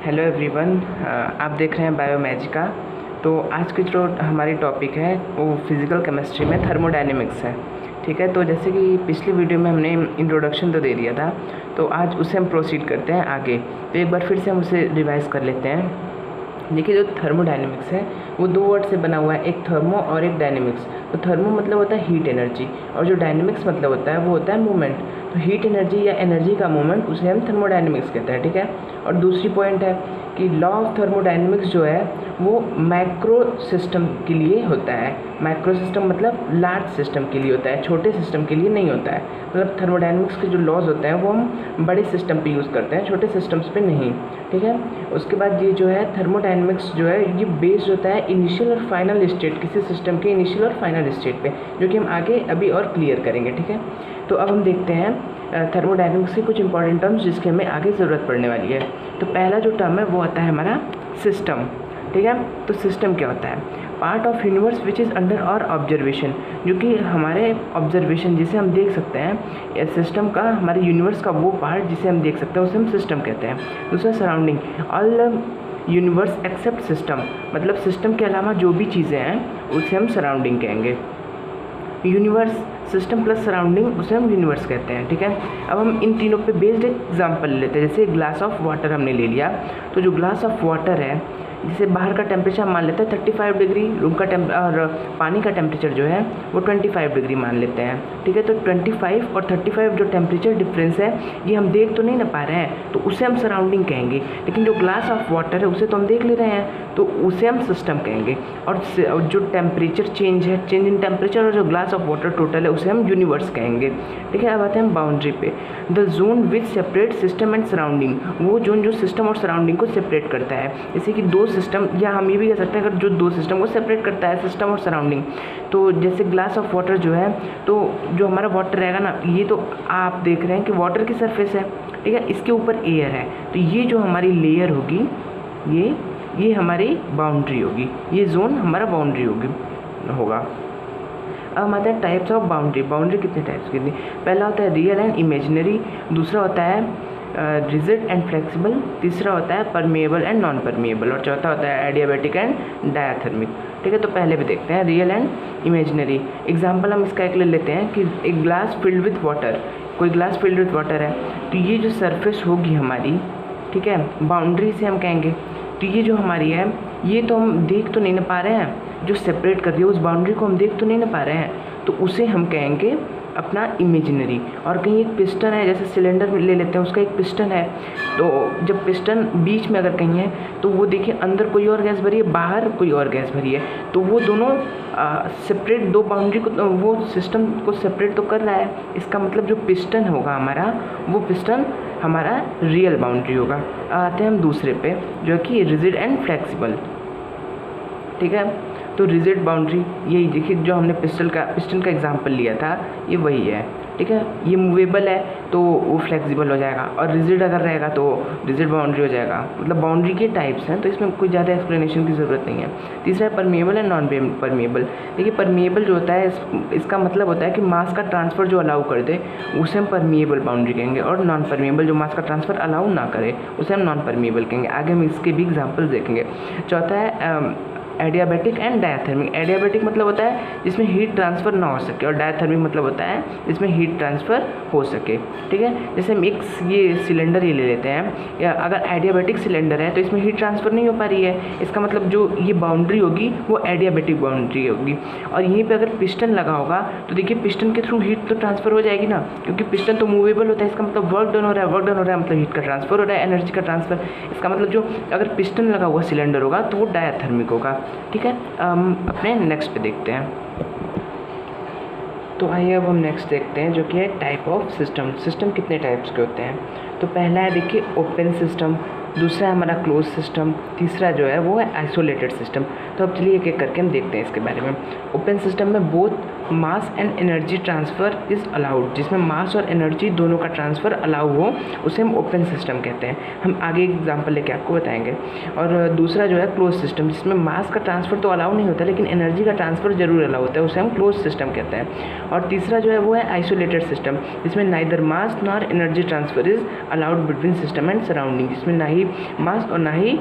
Hello everyone, आप देख रहे हैं बायोमैजिका। तो आज की जो हमारी टॉपिक है वो फिज़िकल केमिस्ट्री में थर्मोडायनेमिक्स है। ठीक है, तो जैसे कि पिछली वीडियो में हमने इंट्रोडक्शन तो दे दिया था, तो आज उसे हम प्रोसीड करते हैं आगे। तो एक बार फिर से हम उसे रिवाइज़ कर लेते हैं। देखिए, जो थर्मोडायनेमिक्स है वो दो वर्ड से बना हुआ है, एक थर्मो और एक डायनेमिक्स। तो थर्मो मतलब होता है हीट एनर्जी, और जो डायनेमिक्स मतलब होता है वो होता है मूवमेंट। तो हीट एनर्जी या एनर्जी का मूवमेंट उसे हम थर्मोडायनेमिक्स कहते हैं। ठीक है, और दूसरी पॉइंट है कि लॉ ऑफ थर्मोडायनेमिक्स जो है वो मैक्रो सिस्टम के लिए होता है। मैक्रो सिस्टम मतलब लार्ज सिस्टम के लिए होता है, छोटे सिस्टम के लिए नहीं होता है। मतलब थर्मोडायनेमिक्स के जो लॉज होते हैं वो हम बड़े सिस्टम पे यूज़ करते हैं, छोटे सिस्टम्स पे नहीं। ठीक है, उसके बाद ये जो है थर्मोडायनेमिक्स जो है ये बेस्ड होता है इनिशियल और फाइनल स्टेट, किसी सिस्टम के इनिशियल और फाइनल स्टेट पे, जो कि हम आगे अभी और क्लियर करेंगे। ठीक है, तो अब हम देखते हैं थर्मोडायनेमिक्स के कुछ इंपॉर्टेंट टर्म्स जिसकी हमें आगे ज़रूरत पड़ने वाली है। तो पहला जो टर्म है वो आता है हमारा सिस्टम। ठीक है, तो सिस्टम क्या होता है? Part of universe which is under और ऑब्जर्वेशन, जो कि हमारे ऑब्जर्वेशन जिसे हम देख सकते हैं, सिस्टम का हमारे यूनिवर्स का वो पार्ट जिसे हम देख सकते हैं उसे हम सिस्टम कहते हैं। दूसरा surrounding, all universe except system, मतलब सिस्टम के अलावा जो भी चीज़ें हैं उसे हम सराउंडिंग कहेंगे। यूनिवर्स, सिस्टम प्लस सराउंडिंग, उसे हम यूनिवर्स कहते हैं। ठीक है, अब हम इन तीनों पे बेस्ड एक एग्जांपल लेते हैं। जैसे ग्लास ऑफ वाटर हमने ले लिया, तो जो ग्लास ऑफ वाटर है, जैसे बाहर का टेम्परेचर मान लेते हैं 35 डिग्री, रूम का और पानी का टेम्परेचर जो है वो 25 डिग्री मान लेते हैं। ठीक है, तो 25 और 35 जो टेम्परेचर डिफरेंस है ये हम देख तो नहीं ना पा रहे हैं, तो उसे हम सराउंडिंग कहेंगे। लेकिन जो ग्लास ऑफ वाटर है उसे तो हम देख ले रहे हैं, तो उसे हम सिस्टम कहेंगे। और जो टेम्परेचर चेंज है, चेंज इन टेम्परेचर और जो ग्लास ऑफ वाटर टोटल है उसे हम यूनिवर्स कहेंगे। ठीक है, अब आते हैं बाउंड्री पे। The zone which separate system and surrounding, वो जोन जो सिस्टम और सराउंडिंग को सेपरेट करता है। जैसे कि दो सिस्टम, या हम ये भी कह सकते हैं अगर जो दो सिस्टम को सेपरेट करता है, सिस्टम और सराउंडिंग। तो जैसे ग्लास ऑफ वाटर जो है, तो जो हमारा वाटर रहेगा ना, ये तो आप देख रहे हैं कि वाटर की सरफेस है। ठीक है, इसके ऊपर एयर है, तो ये जो हमारी लेयर होगी ये हमारी बाउंड्री होगी, ये जोन हमारा बाउंड्री होगा। अब हमारे हैं टाइप्स ऑफ बाउंड्री। बाउंड्री कितने टाइप्स की थी? पहला होता है रियल एंड इमेजिनरी, दूसरा होता है रिजिड एंड फ्लेक्सिबल, तीसरा होता है परमेएबल एंड नॉन परमेएबल, और चौथा होता है एडियाबैटिक एंड डायाथर्मिक। ठीक है, तो पहले भी देखते हैं रियल एंड इमेजिनरी। एग्जाम्पल हम इसका एक ले लेते हैं कि एक ग्लास फिल्ड विथ वाटर, कोई ग्लास फिल्ड विथ वाटर है, तो ये जो सरफेस होगी हमारी, ठीक है, बाउंड्री से हम कहेंगे। तो ये जो हमारी है ये तो हम देख तो नहीं ना पा रहे हैं, जो सेपरेट कर रही है उस बाउंड्री को हम देख तो नहीं ना पा रहे हैं, तो उसे हम कहेंगे अपना इमेजिनरी। और कहीं एक पिस्टन है, जैसे सिलेंडर में ले लेते हैं, उसका एक पिस्टन है, तो जब पिस्टन बीच में अगर कहीं है तो वो देखिए अंदर कोई और गैस भरी है, बाहर कोई और गैस भरी है, तो वो दोनों सेपरेट, दो बाउंड्री को वो सिस्टम को सेपरेट तो कर रहा है। इसका मतलब जो पिस्टन होगा हमारा, वो पिस्टन हमारा रियल बाउंड्री होगा। आते हैं हम दूसरे पे, जो कि रिजिड एंड फ्लेक्सिबल। ठीक है, तो रिजिड बाउंड्री यही देखिए, जो हमने पिस्टन का एग्जांपल लिया था ये वही है। ठीक है, ये मूवेबल है तो वो फ्लेक्सिबल हो जाएगा, और रिजिड अगर रहेगा तो रिजिड बाउंड्री हो जाएगा। मतलब बाउंड्री के टाइप्स हैं, तो इसमें कोई ज़्यादा एक्सप्लेनेशन की ज़रूरत नहीं है। तीसरा है परमेएबल एंड नॉन परमेएबल। देखिए, परमेएबल जो होता है इसका मतलब होता है कि मास का ट्रांसफ़र जो अलाउ कर दे उसे हम परमेएबल बाउंड्री कहेंगे, और नॉन परमेएबल जो मास का ट्रांसफ़र अलाउ ना करे उसे हम नॉन परमेएबल कहेंगे। आगे हम इसके भी एग्जाम्पल्स देखेंगे। चौथा है एडियाबैटिक एंड डायाथर्मिक। एडियाबैटिक मतलब होता है जिसमें हीट ट्रांसफ़र ना हो सके, और डायाथर्मिक मतलब होता है जिसमें हीट ट्रांसफ़र हो सके। ठीक है, जैसे हम एक ये सिलेंडर ये ले लेते हैं, या अगर एडियाबैटिक सिलेंडर है तो इसमें हीट ट्रांसफ़र नहीं हो पा रही है, इसका मतलब जो ये बाउंड्री होगी वो एडियाबैटिक बाउंड्री होगी। और यहीं पे अगर पिस्टन लगा होगा तो देखिए पिस्टन के थ्रू हीट तो ट्रांसफ़र हो जाएगी ना, क्योंकि पिस्टन तो मूवेबल होता है, इसका मतलब वर्क डन हो रहा है, वर्क डन हो रहा है मतलब हीट का ट्रांसफ़र हो रहा है, एनर्जी का ट्रांसफ़र। इसका मतलब जो अगर पिस्टन लगा हुआ सिलेंडर होगा तो वो डायाथर्मिक होगा। ठीक है, अपने नेक्स्ट पे देखते हैं। तो आइए अब हम नेक्स्ट देखते हैं, जो कि है टाइप ऑफ सिस्टम। सिस्टम कितने टाइप्स के होते हैं? तो पहला है देखिए ओपन सिस्टम, दूसरा है हमारा क्लोज सिस्टम, तीसरा जो है वो है आइसोलेटेड सिस्टम। तो अब चलिए एक एक करके हम देखते हैं इसके बारे में। ओपन सिस्टम में both mass and energy transfer is allowed, जिसमें मास और एनर्जी दोनों का ट्रांसफ़र अलाउ हो उसे हम ओपन सिस्टम कहते हैं। हम आगे एग्जांपल लेके आपको बताएंगे। और दूसरा जो है क्लोज सिस्टम, जिसमें मास का ट्रांसफ़र तो अलाउ नहीं होता लेकिन एनर्जी का ट्रांसफ़र जरूर अलाउ होता है, उसे हम क्लोज सिस्टम कहते हैं। और तीसरा जो है वो है आइसोलेटेड सिस्टम, जिसमें neither mass nor energy transfer is allowed between system and surrounding, जिसमें ना ही ही मास और ना ही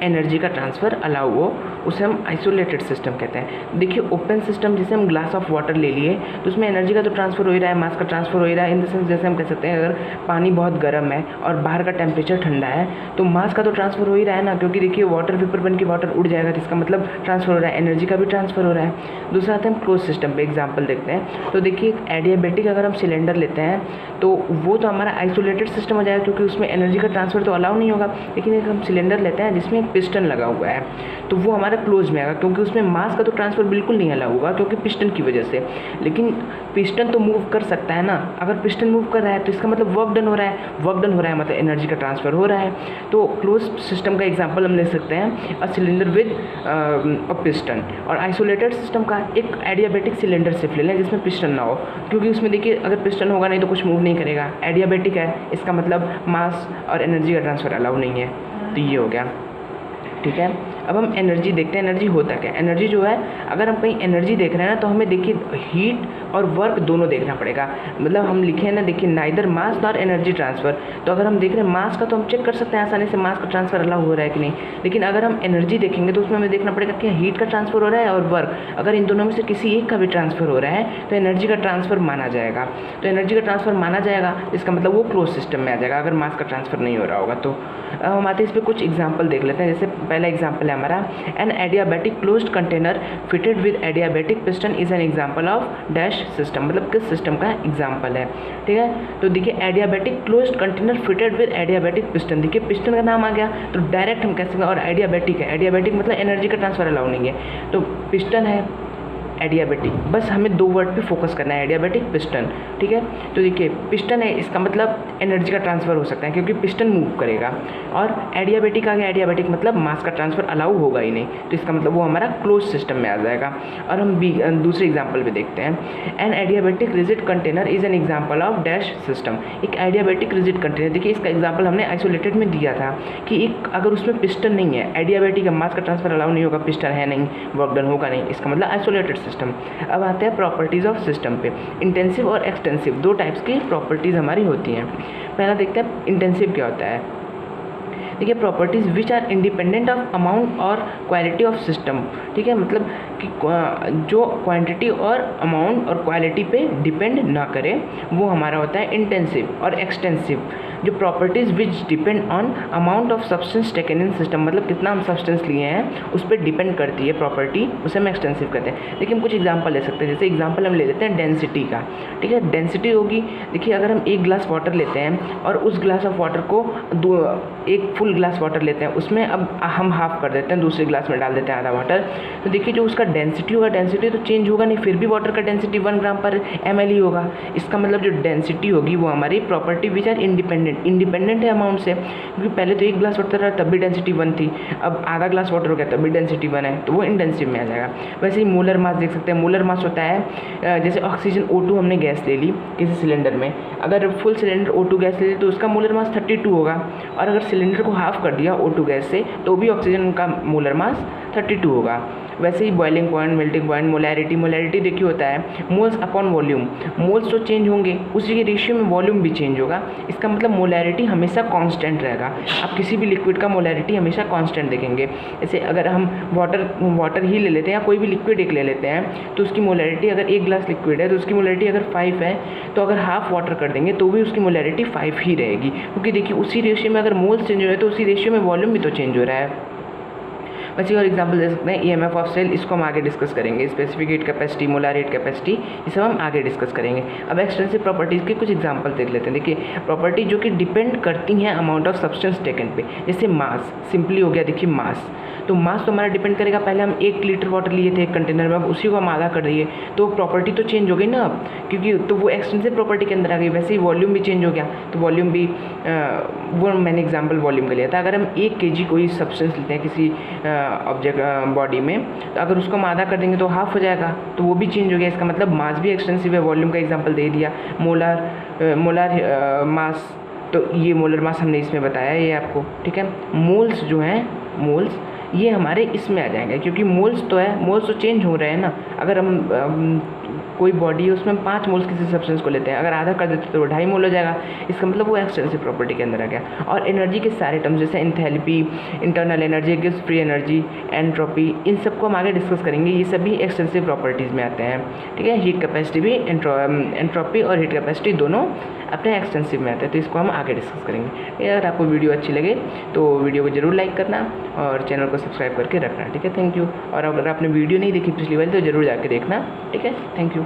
एनर्जी का ट्रांसफ़र अलाउ हो, उसे हम आइसोलेटेड सिस्टम कहते हैं। देखिए ओपन सिस्टम, जैसे हम ग्लास ऑफ वाटर ले लिए तो उसमें एनर्जी का तो ट्रांसफ़र हो ही रहा है, मास का ट्रांसफ़र हो ही रहा है। इन द सेंस जैसे हम कह सकते हैं अगर पानी बहुत गर्म है और बाहर का टेम्परेचर ठंडा है तो मास का तो ट्रांसफ़र हो ही रहा है ना, क्योंकि देखिए वाटर वेपर बन के वाटर उड़ जाएगा, जिसका मतलब ट्रांसफ़र हो रहा है, एनर्जी का भी ट्रांसफ़र हो रहा है। दूसरा आता है हम क्लोज सिस्टम पे एग्जाम्पल देखते हैं। तो देखिए एडियाबेटिक अगर हम सिलेंडर लेते हैं तो वो तो हमारा आइसोलेटेड सिस्टम हो जाएगा, क्योंकि उसमें एनर्जी का ट्रांसफ़र तो अलाउ नहीं होगा। लेकिन एक हम सिलेंडर लेते हैं जिसमें एक पिस्टन लगा हुआ है तो वो हमारा क्लोज में आएगा, क्योंकि उसमें मास का तो ट्रांसफ़र बिल्कुल नहीं अलाउ होगा क्योंकि पिस्टन की वजह से। लेकिन पिस्टन तो मूव कर सकता है ना, अगर पिस्टन मूव कर रहा है तो इसका मतलब वर्क डन हो रहा है, वर्क डन हो रहा है मतलब एनर्जी का ट्रांसफ़र हो रहा है। तो क्लोज सिस्टम का एग्जांपल हम ले सकते हैं a cylinder with a piston. और आइसोलेटेड सिस्टम का एक एडियाबेटिक सिलेंडर सिर्फ ले लें जिसमें पिस्टन ना हो, क्योंकि उसमें देखिए अगर पिस्टन होगा नहीं तो कुछ मूव नहीं करेगा। एडियाबेटिक है, इसका मतलब मास और एनर्जी का ट्रांसफ़र अलाउ नहीं है। तो ये हो गया, ठीक है। अब हम एनर्जी देखते हैं, एनर्जी होता क्या है। एनर्जी जो है, अगर हम कहीं एनर्जी देख रहे हैं ना तो हमें देखिए हीट और वर्क दोनों देखना पड़ेगा। मतलब हम लिखे हैं ना, देखिए नाइदर मास नॉर एनर्जी ट्रांसफ़र। तो अगर हम देख रहे हैं मास का तो हम चेक कर सकते हैं आसानी से मास का ट्रांसफ़र अलाउ हो रहा है कि नहीं। लेकिन अगर हम एनर्जी देखेंगे तो उसमें हमें देखना पड़ेगा कि हीट का ट्रांसफ़र हो रहा है और वर्क, अगर इन दोनों में से किसी एक का भी ट्रांसफ़र हो रहा है तो एनर्जी का ट्रांसफ़र माना जाएगा। तो एनर्जी का ट्रांसफ़र माना जाएगा, इसका मतलब वो क्लोज सिस्टम में आ जाएगा अगर मास का ट्रांसफ़र नहीं हो रहा होगा तो। अब हम आते हैं इस पर कुछ एग्जाम्पल देख लेते हैं। जैसे पहला एग्जाम्पल है हमारा, an adiabatic closed container fitted with adiabatic piston is an example of dash system. मतलब किस सिस्टम का एग्जाम्पल है, ठीक है। तो देखिए adiabatic closed container fitted with adiabatic piston, देखिए पिस्टन का नाम आ गया तो डायरेक्ट हम कह सकते हैं। और एडियाबेटिक है, एडियाबेटिक मतलब एनर्जी का ट्रांसफ़र अलाउ नहीं है। तो पिस्टन है, एडियाबेटिक, बस हमें दो वर्ड पे फोकस करना है, एडियाबेटिक पिस्टन, ठीक है। तो देखिए पिस्टन है, इसका मतलब एनर्जी का ट्रांसफ़र हो सकता है क्योंकि पिस्टन मूव करेगा। और एडियाबेटिक आ गया, एडियाबेटिक मतलब मास का ट्रांसफ़र अलाउ होगा ही नहीं, तो इसका मतलब वो हमारा क्लोज सिस्टम में आ जाएगा। और हम दूसरे एग्जाम्पल पे देखते हैं, an adiabatic rigid container is an example of dash system. एक एडियाबेटिक रिजिड कंटेनर, देखिए इसका एग्जाम्पल हमने आइसोलेटेड में दिया था कि एक अगर उसमें पिस्टन नहीं है, एडियाबेटिक है, मास का ट्रांसफ़र अलाउ नहीं होगा, पिस्टन है नहीं, वर्क डन होगा नहीं, इसका मतलब आइसोलेटेड सिस्टम। अब आते हैं प्रॉपर्टीज़ ऑफ सिस्टम पे। इंटेंसिव और एक्सटेंसिव दो टाइप्स की प्रॉपर्टीज़ हमारी होती हैं। पहला देखते हैं इंटेंसिव क्या होता है। देखिए properties which are independent of amount और क्वालिटी ऑफ सिस्टम, ठीक है। मतलब कि जो क्वांटिटी और अमाउंट और क्वालिटी पे डिपेंड ना करे वो हमारा होता है इंटेंसिव। और एक्सटेंसिव जो properties which depend on amount of substance taken in system, मतलब कितना हम सब्सटेंस लिए हैं उस पर डिपेंड करती है प्रॉपर्टी, उसे हम एक्सटेंसिव कहते हैं। देखिए हम कुछ एग्जांपल ले सकते हैं। जैसे एग्जांपल हम ले लेते हैं डेंसिटी का, ठीक है। डेंसिटी होगी, देखिए अगर हम एक ग्लास वाटर लेते हैं और उस ग्लास ऑफ वाटर को एक फुल ग्लास वाटर लेते हैं, उसमें अब हम हाफ कर देते हैं, दूसरे ग्लास में डाल देते हैं आधा वाटर, तो देखिए जो उसका डेंसिटी होगा, डेंसिटी तो चेंज होगा नहीं, फिर भी वाटर का डेंसिटी 1 ग्राम पर ml ही होगा। इसका मतलब जो डेंसिटी होगी वो हमारी प्रॉपर्टी विच आर इंडिपेंडेंट है अमाउंट से, क्योंकि पहले तो एक ग्लास वाटर था तब भी डेंसिटी 1 थी, अब आधा ग्लास वाटर हो गया तब भी डेंसिटी 1 है, तो वो इंटेंसिव में आ जाएगा। वैसे ही मोलर मास देख सकते हैं। मोलर मास होता है जैसे ऑक्सीजन O2 हमने गैस ले ली किसी सिलेंडर में, अगर फुल सिलेंडर O2 गैस ले ली तो उसका मोलर मास 32 होगा, और अगर सिलेंडर को हाफ कर दिया O2 गैस से तो भी ऑक्सीजन का मोलर मास 32 होगा। वैसे ही boiling point, melting point, molarity देखिए होता है मोल्स अपॉन वॉल्यूम। मोल्स तो चेंज होंगे उसी के रेशियो में वॉल्यूम भी चेंज होगा, इसका मतलब मोलैरिटी हमेशा कांस्टेंट रहेगा। आप किसी भी लिक्विड का मोलैरिटी हमेशा कांस्टेंट देखेंगे। जैसे अगर हम वाटर ही ले लेते हैं या कोई भी लिक्विड एक ले लेते हैं तो उसकी मोलैरिटी, अगर एक ग्लास लिक्विड है तो उसकी मोलैरिटी अगर 5 है तो अगर हाफ वाटर कर देंगे तो भी उसकी मोलैरिटी 5 ही रहेगी, क्योंकि देखिए उसी रेशियो में अगर मोल्स चेंज हो रहे हैं तो उसी रेशियो में वॉल्यूम भी तो चेंज हो रहा है। वैसे और एग्जांपल दे सकते हैं EMF ऑफ सेल, इसको हम आगे डिस्कस करेंगे। Specific heat capacity, molar heat capacity, ये सब हम आगे डिस्कस करेंगे। अब एक्सटेंसिव प्रॉपर्टीज़ के कुछ एग्जांपल देख लेते हैं। देखिए प्रॉपर्टी जो कि डिपेंड करती हैं अमाउंट ऑफ सब्सटेंस टेकन पे, जैसे मास, सिंपली हो गया देखिए मास, तो मास तो हमारा डिपेंड करेगा, पहले हम 1 लीटर वाटर लिए थे एक कंटेनर में, अब उसी को हम आधा कर दिए तो प्रॉपर्टी तो चेंज हो गई ना अब, क्योंकि तो वो एक्सटेंसिव प्रॉपर्टी के अंदर आ गई। वैसे ही वॉल्यूम भी चेंज हो गया, तो वॉल्यूम भी वो मैंने एग्जांपल वॉल्यूम का लिया था। अगर हम 1 kg कोई सब्सटेंस लेते हैं किसी ऑब्जेक्ट बॉडी में, तो अगर उसको हम आधा कर देंगे तो हाफ हो जाएगा, तो वो भी चेंज हो गया। इसका मतलब मास भी एक्सटेंसिव है, वॉल्यूम का एग्जांपल दे दिया। मोलार मास, तो ये मोलर मास हमने इसमें बताया ये आपको, ठीक है। मोल्स जो हैं, मोल्स ये हमारे इसमें आ जाएंगे, क्योंकि मोल्स तो है, मोल्स तो चेंज हो रहे हैं ना। अगर हम कोई बॉडी है उसमें 5 मोल्स किसी सब्सटेंस को लेते हैं, अगर आधा कर देते तो वो 2.5 मोल हो जाएगा, इसका मतलब वो एक्सटेंसिव प्रॉपर्टी के अंदर आ गया। और एनर्जी के सारे टर्म्स जैसे एंथैल्पी, इंटरनल एनर्जी, गिव्स फ्री एनर्जी, एंट्रोपी, इन सबको हम आगे डिस्कस करेंगे, ये सभी एक्सटेंसिव प्रॉपर्टीज़ में आते हैं, ठीक है। हीट कैपेसिटी भी, एंट्रोपी और हीट कैपेसिटी दोनों अपने एक्सटेंसिव में आते हैं, तो इसको हम आगे डिस्कस करेंगे। अगर आपको वीडियो अच्छी लगे तो वीडियो को जरूर लाइक करना और चैनल को सब्सक्राइब करके रखना, ठीक है। Thank you. और अगर आपने वीडियो नहीं देखी पिछली वाली तो ज़रूर जाके देखना, ठीक है। Thank you.